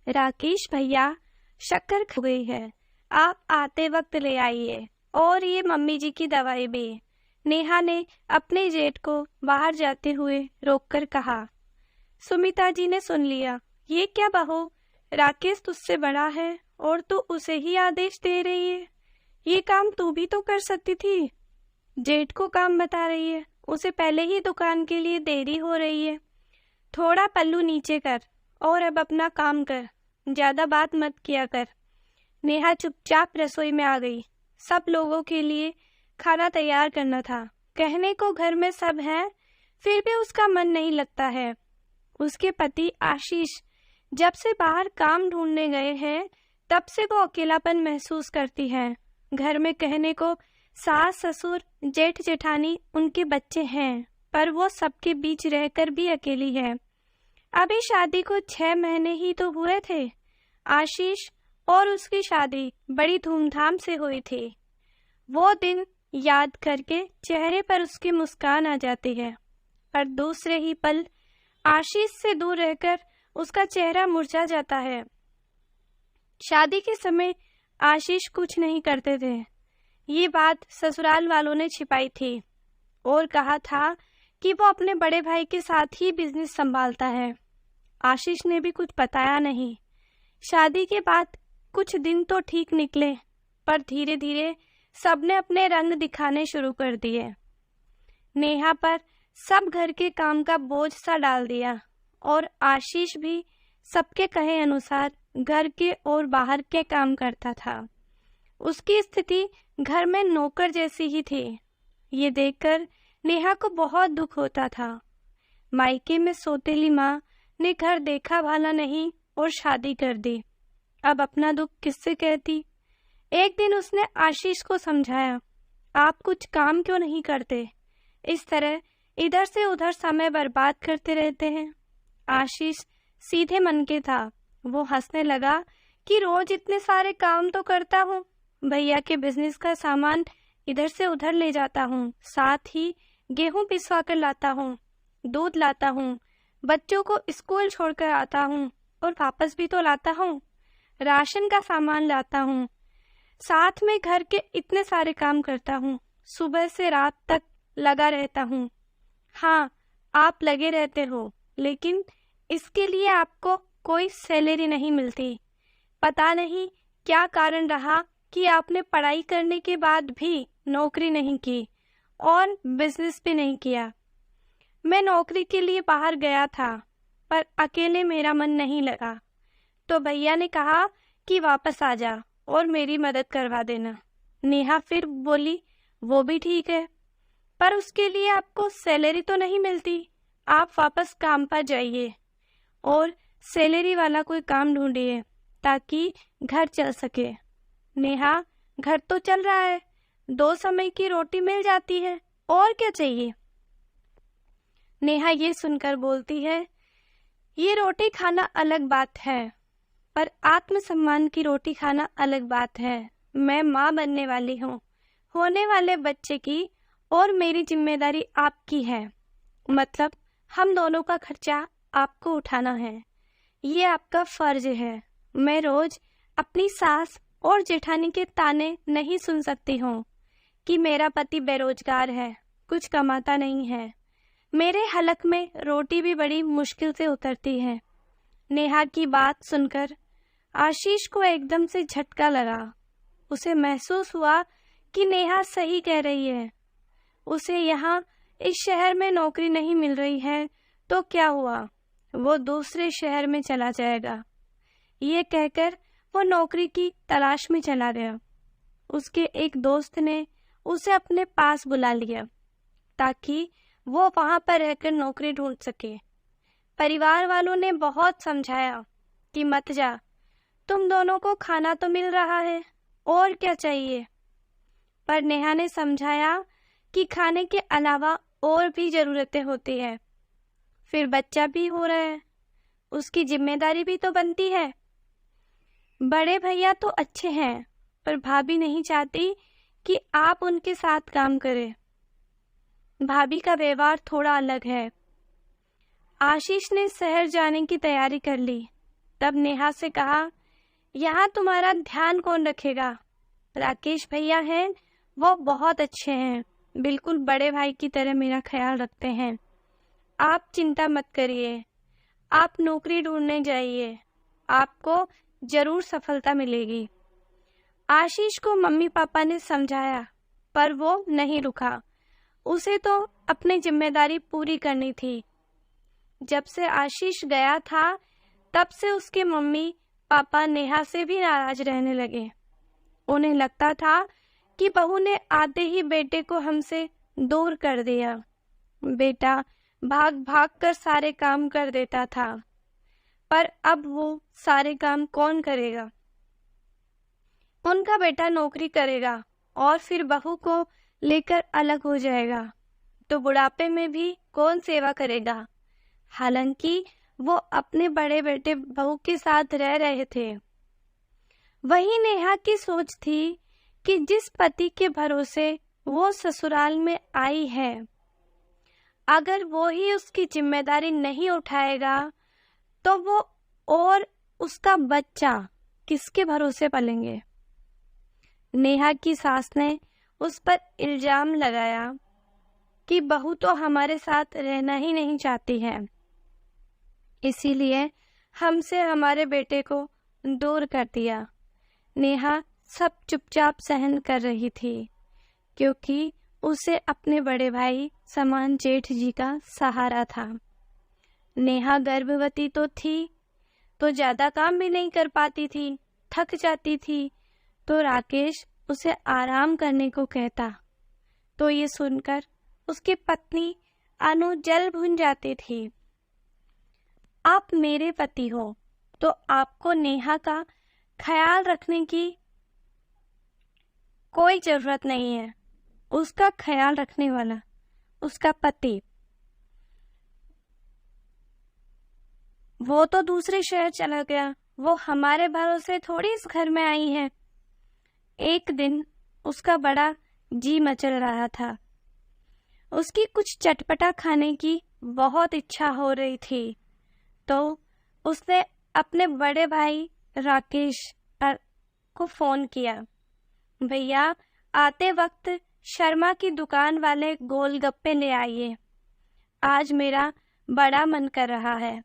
राकेश भैया, शक्कर खो गई है, आप आते वक्त ले आइए, और ये मम्मी जी की दवाई भी। नेहा ने अपने जेठ को बाहर जाते हुए रोककर कहा। सुमिता जी ने सुन लिया। ये क्या बहू, राकेश तुझसे बड़ा है और तू उसे ही आदेश दे रही है? ये काम तू भी तो कर सकती थी। जेठ को काम बता रही है, उसे पहले ही दुकान के लिए देरी हो रही है। थोड़ा पल्लू नीचे कर और अब अपना काम कर, ज्यादा बात मत किया कर। नेहा चुपचाप रसोई में आ गई। सब लोगों के लिए खाना तैयार करना था। कहने को घर में सब हैं, फिर भी उसका मन नहीं लगता है। उसके पति आशीष जब से बाहर काम ढूंढने गए हैं, तब से वो अकेलापन महसूस करती है। घर में कहने को सास ससुर जेठ जेठानी उनके बच्चे हैं, पर वो सबके बीच रहकर भी अकेली है। अभी शादी को 6 महीने ही तो हुए थे। आशीष और उसकी शादी बड़ी धूमधाम से हुई थी। वो दिन याद करके चेहरे पर उसकी मुस्कान आ जाती है, पर दूसरे ही पल आशीष से दूर रहकर उसका चेहरा मुरझा जाता है। शादी के समय आशीष कुछ नहीं करते थे। ये बात ससुराल वालों ने छिपाई थी और कहा था कि वो अपने बड़े भाई के साथ ही बिजनेस संभालता है। आशीष ने भी कुछ बताया नहीं। शादी के बाद कुछ दिन तो ठीक निकले, पर धीरे धीरे सबने अपने रंग दिखाने शुरू कर दिए। नेहा पर सब घर के काम का बोझ सा डाल दिया और आशीष भी सबके कहे अनुसार घर के और बाहर के काम करता था। उसकी स्थिति घर में नौकर जैसी ही थी। ये देखकर नेहा को बहुत दुख होता था। मायके में सौतेली माँ ने घर देखा भाला नहीं और शादी कर दी। अब अपना दुख किससे कहती? एक दिन उसने आशीष को समझाया, आप कुछ काम क्यों नहीं करते? इस तरह इधर से उधर समय बर्बाद करते रहते हैं। आशीष सीधे मन के था। वो हंसने लगा कि रोज इतने सारे काम तो करता हूँ। भैया के बिजनेस का सामान इधर से उधर ले जाता हूँ, साथ ही गेहूं पिसवा कर लाता हूँ, दूध लाता हूँ, बच्चों को स्कूल छोड़कर आता हूँ और वापस भी तो लाता हूँ, राशन का सामान लाता हूँ, साथ में घर के इतने सारे काम करता हूँ, सुबह से रात तक लगा रहता हूँ। हाँ, आप लगे रहते हो, लेकिन इसके लिए आपको कोई सैलरी नहीं मिलती। पता नहीं क्या कारण रहा कि आपने पढ़ाई करने के बाद भी नौकरी नहीं की और बिजनेस भी नहीं किया। मैं नौकरी के लिए बाहर गया था, पर अकेले मेरा मन नहीं लगा, तो भैया ने कहा कि वापस आ जा और मेरी मदद करवा देना। नेहा फिर बोली, वो भी ठीक है, पर उसके लिए आपको सैलरी तो नहीं मिलती। आप वापस काम पर जाइए और सैलरी वाला कोई काम ढूंढिए ताकि घर चल सके। नेहा, घर तो चल रहा है, 2 समय की रोटी मिल जाती है, और क्या चाहिए? नेहा ये सुनकर बोलती है, ये रोटी खाना अलग बात है, पर आत्मसम्मान की रोटी खाना अलग बात है। मैं माँ बनने वाली हूँ, होने वाले बच्चे की, और मेरी जिम्मेदारी आपकी है। मतलब हम दोनों का खर्चा आपको उठाना है, ये आपका फर्ज है। मैं रोज अपनी सास और जेठानी के ताने नहीं सुन सकती हूँ कि मेरा पति बेरोजगार है, कुछ कमाता नहीं है। मेरे हलक में रोटी भी बड़ी मुश्किल से उतरती है। नेहा की बात सुनकर आशीष को एकदम से झटका लगा। उसे महसूस हुआ कि नेहा सही कह रही है। उसे यहाँ इस शहर में नौकरी नहीं मिल रही है तो क्या हुआ, वो दूसरे शहर में चला जाएगा। ये कहकर वो नौकरी की तलाश में चला गया। उसके एक दोस्त ने उसे अपने पास बुला लिया ताकि वो वहां पर रहकर नौकरी ढूंढ सके। परिवार वालों ने बहुत समझाया कि मत जा, तुम दोनों को खाना तो मिल रहा है, और क्या चाहिए। पर नेहा ने समझाया कि खाने के अलावा और भी जरूरतें होती है। फिर बच्चा भी हो रहा है, उसकी जिम्मेदारी भी तो बनती है। बड़े भैया तो अच्छे हैं, पर भाभी नहीं चाहती कि आप उनके साथ काम करें। भाभी का व्यवहार थोड़ा अलग है। आशीष ने शहर जाने की तैयारी कर ली। तब नेहा से कहा, यहाँ तुम्हारा ध्यान कौन रखेगा? राकेश भैया हैं, वो बहुत अच्छे हैं, बिल्कुल बड़े भाई की तरह मेरा ख्याल रखते हैं। आप चिंता मत करिए, आप नौकरी ढूंढने जाइए, आपको जरूर सफलता मिलेगी। आशीष को मम्मी पापा ने समझाया, पर वो नहीं रुका। उसे तो अपनी जिम्मेदारी पूरी करनी थी। जब से आशीष गया था, तब से उसके मम्मी पापा नेहा से भी नाराज रहने लगे। उन्हें लगता था कि बहू ने आते ही बेटे को हमसे दूर कर दिया। बेटा भाग भाग कर सारे काम कर देता था, पर अब वो सारे काम कौन करेगा? उनका बेटा नौकरी करेगा और फिर बहू को लेकर अलग हो जाएगा, तो बुढ़ापे में भी कौन सेवा करेगा? हालांकि वो अपने बड़े बेटे बहू के साथ रह रहे थे। वही नेहा की सोच थी कि जिस पति के भरोसे वो ससुराल में आई है, अगर वो ही उसकी जिम्मेदारी नहीं उठाएगा तो वो और उसका बच्चा किसके भरोसे पलेंगे? नेहा की सास ने उस पर इल्जाम लगाया कि बहू तो हमारे साथ रहना ही नहीं चाहती है, इसीलिए हमसे हमारे बेटे को दूर कर दिया। नेहा सब चुपचाप सहन कर रही थी, क्योंकि उसे अपने बड़े भाई समान जेठ जी का सहारा था। नेहा गर्भवती तो थी, तो ज्यादा काम भी नहीं कर पाती थी, थक जाती थी, तो राकेश उसे आराम करने को कहता, तो ये सुनकर उसकी पत्नी अनु जल भुन जाती थी। आप मेरे पति हो, तो आपको नेहा का ख्याल रखने की कोई जरूरत नहीं है। उसका ख्याल रखने वाला उसका पति, वो तो दूसरे शहर चला गया, वो हमारे भरोसे थोड़ी इस घर में आई है। एक दिन उसका बड़ा जी मचल रहा था, उसकी कुछ चटपटा खाने की बहुत इच्छा हो रही थी, तो उसने अपने बड़े भाई राकेश को फोन किया, भैया आते वक्त शर्मा की दुकान वाले गोलगप्पे ले आइए, आज मेरा बड़ा मन कर रहा है।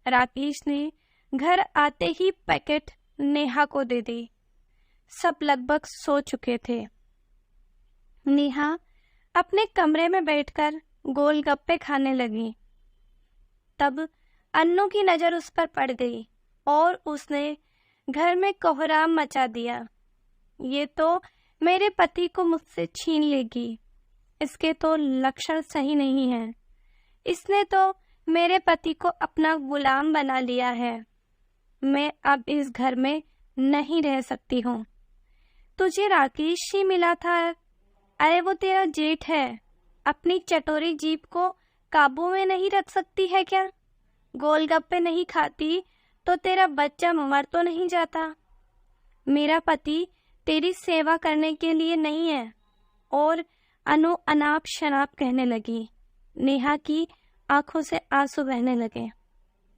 राकेश ने घर आते ही पैकेट नेहा को दे दी। सब लगभग सो चुके थे। नेहा अपने कमरे में बैठकर गोलगप्पे खाने लगी। तब अन्नू की नजर उस पर पड़ गई और उसने घर में कोहराम मचा दिया। ये तो मेरे पति को मुझसे छीन लेगी, इसके तो लक्षण सही नहीं हैं। इसने तो मेरे पति को अपना गुलाम बना लिया है। मैं अब इस घर में नहीं रह सकती हूँ। तुझे राकेश ही मिला था, अरे वो तेरा जेठ है, अपनी चटोरी जीभ को काबू में नहीं रख सकती है क्या? गोलगप्पे नहीं खाती तो तेरा बच्चा मर तो नहीं जाता। मेरा पति तेरी सेवा करने के लिए नहीं है। और अनु अनाप शनाप कहने लगी। नेहा की आंखों से आंसू बहने लगे।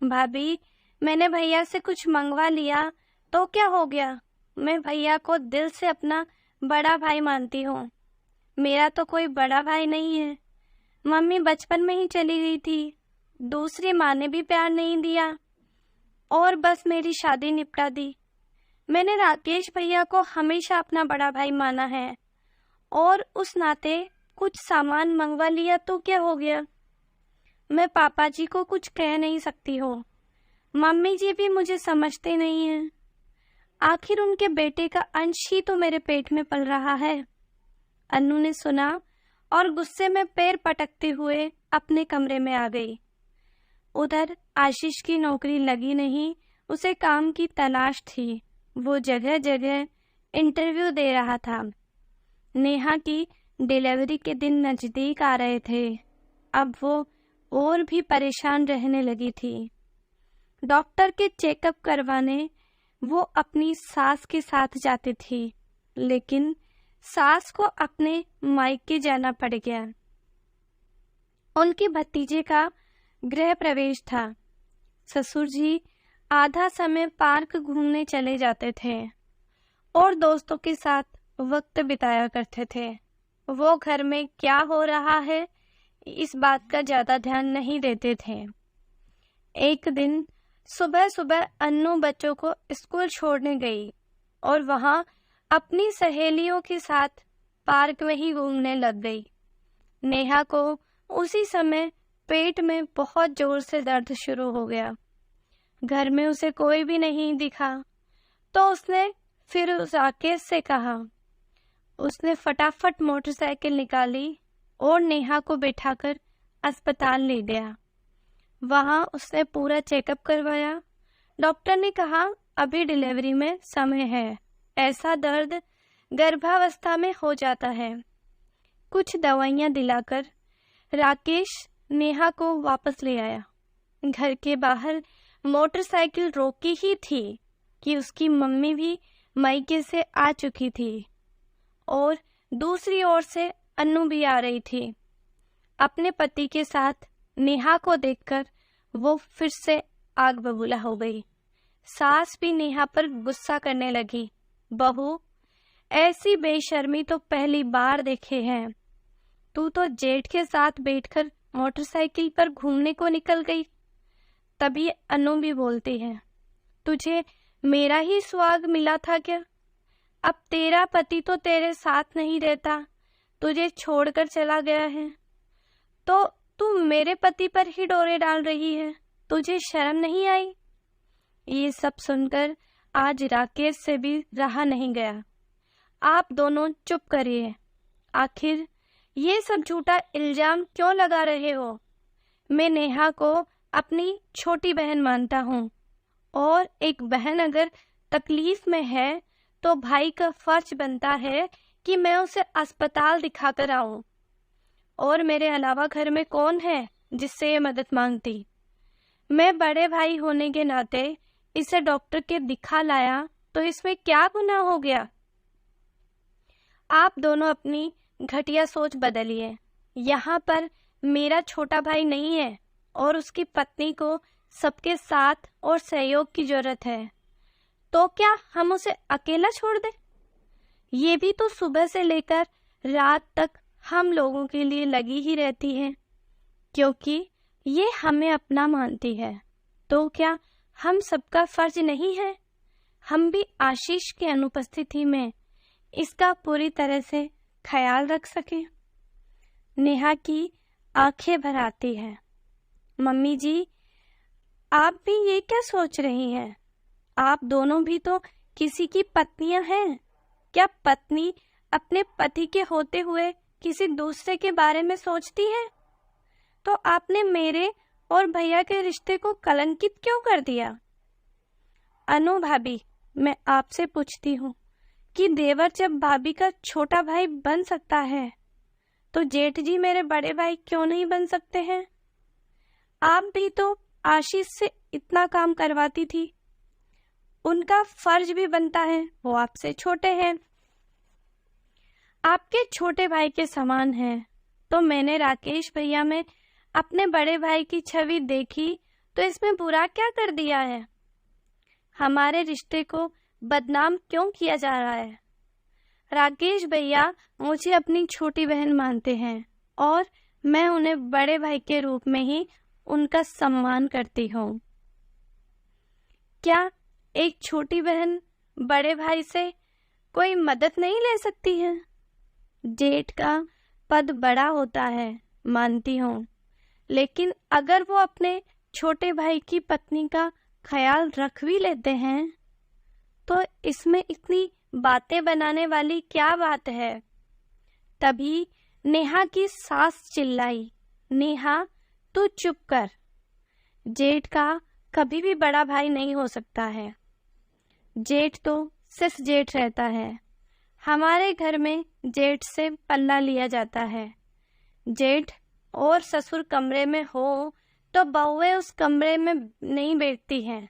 भाभी, मैंने भैया से कुछ मंगवा लिया तो क्या हो गया? मैं भैया को दिल से अपना बड़ा भाई मानती हूँ। मेरा तो कोई बड़ा भाई नहीं है। मम्मी बचपन में ही चली गई थी, दूसरी माँ ने भी प्यार नहीं दिया और बस मेरी शादी निपटा दी। मैंने राकेश भैया को हमेशा अपना बड़ा भाई माना है और उस नाते कुछ सामान मंगवा लिया तो क्या हो गया? मैं पापा जी को कुछ कह नहीं सकती हूँ। मम्मी जी भी मुझे समझते नहीं हैं। आखिर उनके बेटे का अंश ही तो मेरे पेट में पल रहा है। अन्नू ने सुना और गुस्से में पैर पटकते हुए अपने कमरे में आ गई। उधर आशीष की नौकरी लगी नहीं, उसे काम की तलाश थी। वो जगह जगह इंटरव्यू दे रहा था। नेहा की डिलीवरी के दिन नजदीक आ रहे थे। अब वो और भी परेशान रहने लगी थी। डॉक्टर के चेकअप करवाने वो अपनी सास के साथ जाती थी, लेकिन सास को अपने मायके जाना पड़ गया। उनके भतीजे का गृह प्रवेश था। ससुर जी आधा समय पार्क घूमने चले जाते थे और दोस्तों के साथ वक्त बिताया करते थे। वो घर में क्या हो रहा है इस बात का ज्यादा ध्यान नहीं देते थे। एक दिन सुबह सुबह अन्नू बच्चों को स्कूल छोड़ने गई और वहां अपनी सहेलियों के साथ पार्क में ही घूमने लग गई। नेहा को उसी समय पेट में बहुत जोर से दर्द शुरू हो गया। घर में उसे कोई भी नहीं दिखा तो उसने फिर उस राकेश से कहा। उसने फटाफट मोटरसाइकिल निकाली और नेहा को बैठाकर अस्पताल ले गया। वहां उसने पूरा चेकअप करवाया। डॉक्टर ने कहा अभी डिलीवरी में समय है, ऐसा दर्द गर्भावस्था में हो जाता है। कुछ दवाइयां दिलाकर राकेश नेहा को वापस ले आया। घर के बाहर मोटरसाइकिल रोकी ही थी कि उसकी मम्मी भी मायके से आ चुकी थी और दूसरी ओर से अन्नू भी आ रही थी। अपने पति के साथ नेहा को देखकर वो फिर से आग बबूला हो गई। सास भी नेहा पर गुस्सा करने लगी। बहू, ऐसी बेशर्मी तो पहली बार देखे हैं। तू तो जेठ के साथ बैठकर मोटरसाइकिल पर घूमने को निकल गई। तभी अनु भी बोलती है, तुझे मेरा ही सुहाग मिला था क्या? अब तेरा पति तो तेरे साथ नहीं रहता, तुझे छोड़कर चला गया है, तो तू मेरे पति पर ही डोरे डाल रही है। तुझे शर्म नहीं आई? ये सब सुनकर आज राकेश से भी रहा नहीं गया। आप दोनों चुप करिए। आखिर ये सब झूठा इल्जाम क्यों लगा रहे हो? मैं नेहा को अपनी छोटी बहन मानता हूँ और एक बहन अगर तकलीफ में है तो भाई का फर्ज बनता है कि मैं उसे अस्पताल दिखाकर आऊं। और मेरे अलावा घर में कौन है जिससे ये मदद मांगती? मैं बड़े भाई होने के नाते इसे डॉक्टर के दिखा लाया तो इसमें क्या गुनाह हो गया? आप दोनों अपनी घटिया सोच बदलिए। यहाँ पर मेरा छोटा भाई नहीं है और उसकी पत्नी को सबके साथ और सहयोग की जरूरत है, तो क्या हम उसे अकेला छोड़ दें? ये भी तो सुबह से लेकर रात तक हम लोगों के लिए लगी ही रहती है, क्योंकि ये हमें अपना मानती है। तो क्या हम सबका फर्ज नहीं है हम भी आशीष की अनुपस्थिति में इसका पूरी तरह से ख्याल रख सकें? नेहा की आंखें भर आती है। मम्मी जी, आप भी ये क्या सोच रही हैं? आप दोनों भी तो किसी की पत्नियां हैं। क्या पत्नी अपने पति के होते हुए किसी दूसरे के बारे में सोचती है? तो आपने मेरे और भैया के रिश्ते को कलंकित क्यों कर दिया? अनु भाभी, मैं आपसे पूछती हूँ कि देवर जब भाभी का छोटा भाई बन सकता है तो जेठ जी मेरे बड़े भाई क्यों नहीं बन सकते हैं? आप भी तो आशीष से इतना काम करवाती थी, उनका फर्ज भी बनता है, वो आपसे छोटे हैं, आपके छोटे भाई के समान हैं। तो मैंने राकेश भैया में अपने बड़े भाई की छवि देखी तो इसमें बुरा क्या कर दिया है? हमारे रिश्ते को बदनाम क्यों किया जा रहा है? राकेश भैया मुझे अपनी छोटी बहन मानते हैं और मैं उन्हें बड़े भाई के रूप में ही उनका सम्मान करती हूँ। क्या एक छोटी बहन बड़े भाई से कोई मदद नहीं ले सकती है? जेठ का पद बड़ा होता है, मानती हूँ, लेकिन अगर वो अपने छोटे भाई की पत्नी का ख्याल रख भी लेते हैं तो इसमें इतनी बातें बनाने वाली क्या बात है? तभी नेहा की सास चिल्लाई, नेहा तू चुप कर। जेठ का कभी भी बड़ा भाई नहीं हो सकता है। जेठ तो सिर्फ जेठ रहता है। हमारे घर में जेठ से पल्ला लिया जाता है। जेठ और ससुर कमरे में हो तो बहुएं उस कमरे में नहीं बैठती हैं।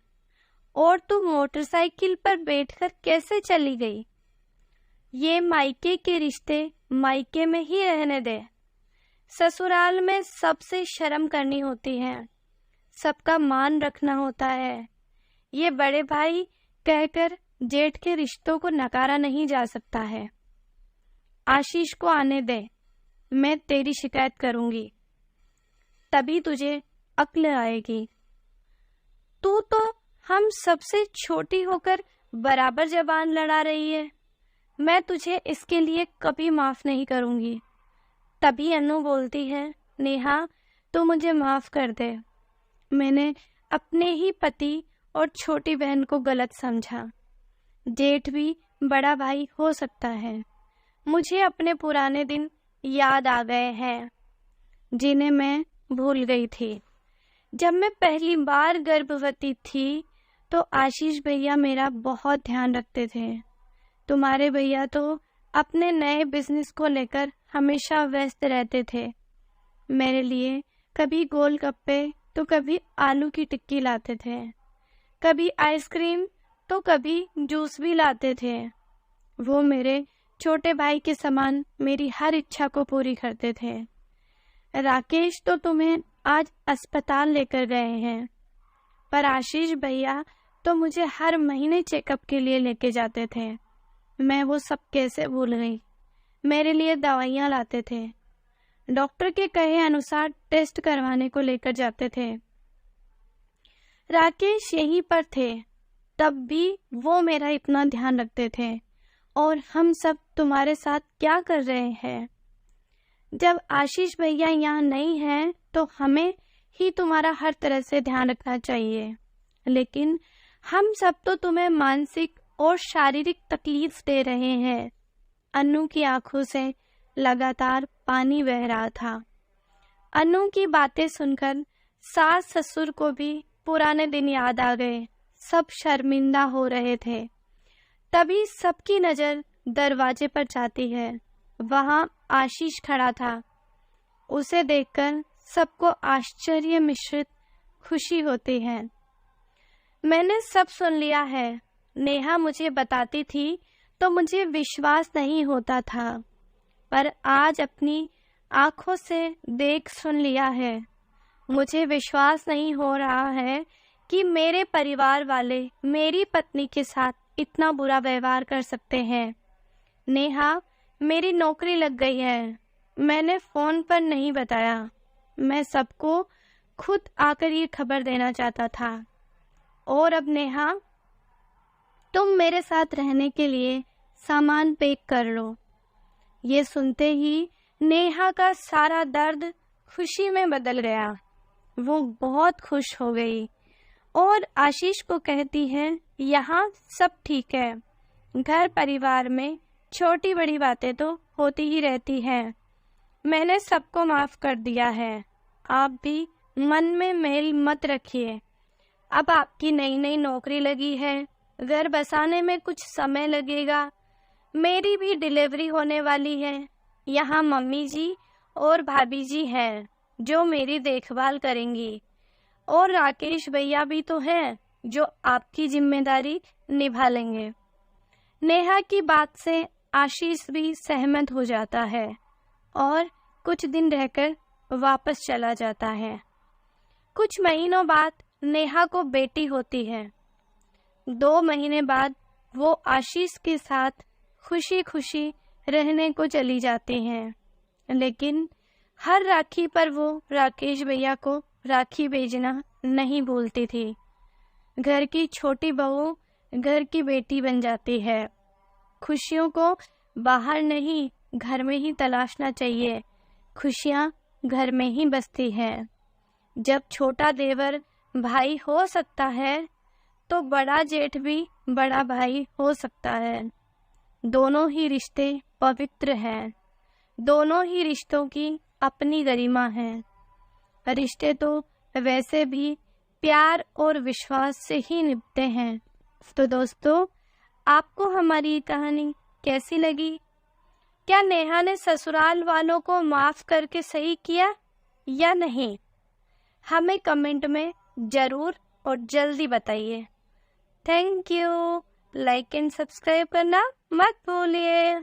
और तू मोटरसाइकिल पर बैठकर कैसे चली गई? ये मायके के रिश्ते मायके में ही रहने दे। ससुराल में सबसे शर्म करनी होती है, सबका मान रखना होता है। ये बड़े भाई कहकर जेठ के रिश्तों को नकारा नहीं जा सकता है। आशीष को आने दे, मैं तेरी शिकायत करूंगी, तभी तुझे अक्ल आएगी। तू तो हम सबसे छोटी होकर बराबर जबान लड़ा रही है। मैं तुझे इसके लिए कभी माफ नहीं करूंगी। तभी अनु बोलती है, नेहा तू मुझे माफ कर दे, मैंने अपने ही पति और छोटी बहन को गलत समझा। जेठ भी बड़ा भाई हो सकता है। मुझे अपने पुराने दिन याद आ गए हैं जिन्हें मैं भूल गई थी। जब मैं पहली बार गर्भवती थी तो आशीष भैया मेरा बहुत ध्यान रखते थे। तुम्हारे भैया तो अपने नए बिजनेस को लेकर हमेशा व्यस्त रहते थे। मेरे लिए कभी गोलगप्पे तो कभी आलू की टिक्की लाते थे, कभी आइसक्रीम तो कभी जूस भी लाते थे। वो मेरे छोटे भाई के समान मेरी हर इच्छा को पूरी करते थे। राकेश तो तुम्हें आज अस्पताल लेकर गए हैं, पर आशीष भैया तो मुझे हर महीने चेकअप के लिए लेके जाते थे। मैं वो सब कैसे भूल गई। मेरे लिए दवाइयाँ लाते थे, डॉक्टर के कहे अनुसार टेस्ट करवाने को लेकर जाते थे। राकेश यहीं पर थे, तब भी वो मेरा इतना ध्यान रखते थे। और हम सब तुम्हारे साथ क्या कर रहे हैं? जब आशीष भैया यहाँ नहीं हैं तो हमें ही तुम्हारा हर तरह से ध्यान रखना चाहिए, लेकिन हम सब तो तुम्हें मानसिक और शारीरिक तकलीफ दे रहे हैं। अनु की आंखों से लगातार पानी बह रहा था। अनु की बातें सुनकर सास ससुर को भी पुराने दिन याद आ गए। सब शर्मिंदा हो रहे थे। तभी सबकी नजर दरवाजे पर जाती है। वहां आशीष खड़ा था। उसे देखकर सबको आश्चर्य मिश्रित खुशी होती है। मैंने सब सुन लिया है। नेहा मुझे बताती थी तो मुझे विश्वास नहीं होता था, पर आज अपनी आंखों से देख सुन लिया है। मुझे विश्वास नहीं हो रहा है कि मेरे परिवार वाले मेरी पत्नी के साथ इतना बुरा व्यवहार कर सकते हैं। नेहा, मेरी नौकरी लग गई है। मैंने फोन पर नहीं बताया। मैं सबको खुद आकर ये खबर देना चाहता था। और अब नेहा, तुम मेरे साथ रहने के लिए सामान पैक कर लो। ये सुनते ही नेहा का सारा दर्द खुशी में बदल गया। वो बहुत खुश हो गई और आशीष को कहती है, यहाँ सब ठीक है। घर परिवार में छोटी बड़ी बातें तो होती ही रहती हैं। मैंने सबको माफ कर दिया है। आप भी मन में मेल मत रखिए। अब आपकी नई नई नौकरी लगी है, घर बसाने में कुछ समय लगेगा। मेरी भी डिलीवरी होने वाली है। यहाँ मम्मी जी और भाभी जी हैं जो मेरी देखभाल करेंगी, और राकेश भैया भी तो हैं जो आपकी जिम्मेदारी निभा लेंगे। नेहा की बात से आशीष भी सहमत हो जाता है और कुछ दिन रहकर वापस चला जाता है। कुछ महीनों बाद नेहा को बेटी होती है। 2 महीने बाद वो आशीष के साथ खुशी खुशी रहने को चली जाती हैं, लेकिन हर राखी पर वो राकेश भैया को राखी भेजना नहीं भूलती थी। घर की छोटी बहू घर की बेटी बन जाती है। खुशियों को बाहर नहीं, घर में ही तलाशना चाहिए। खुशियाँ घर में ही बसती हैं। जब छोटा देवर भाई हो सकता है तो बड़ा जेठ भी बड़ा भाई हो सकता है। दोनों ही रिश्ते पवित्र हैं। दोनों ही रिश्तों की अपनी गरिमा है। रिश्ते तो वैसे भी प्यार और विश्वास से ही निभते हैं। तो दोस्तों, आपको हमारी कहानी कैसी लगी? क्या नेहा ने ससुराल वालों को माफ करके सही किया या नहीं? हमें कमेंट में जरूर और जल्दी बताइए। Thank you. Like and subscribe करना मत भूलिए।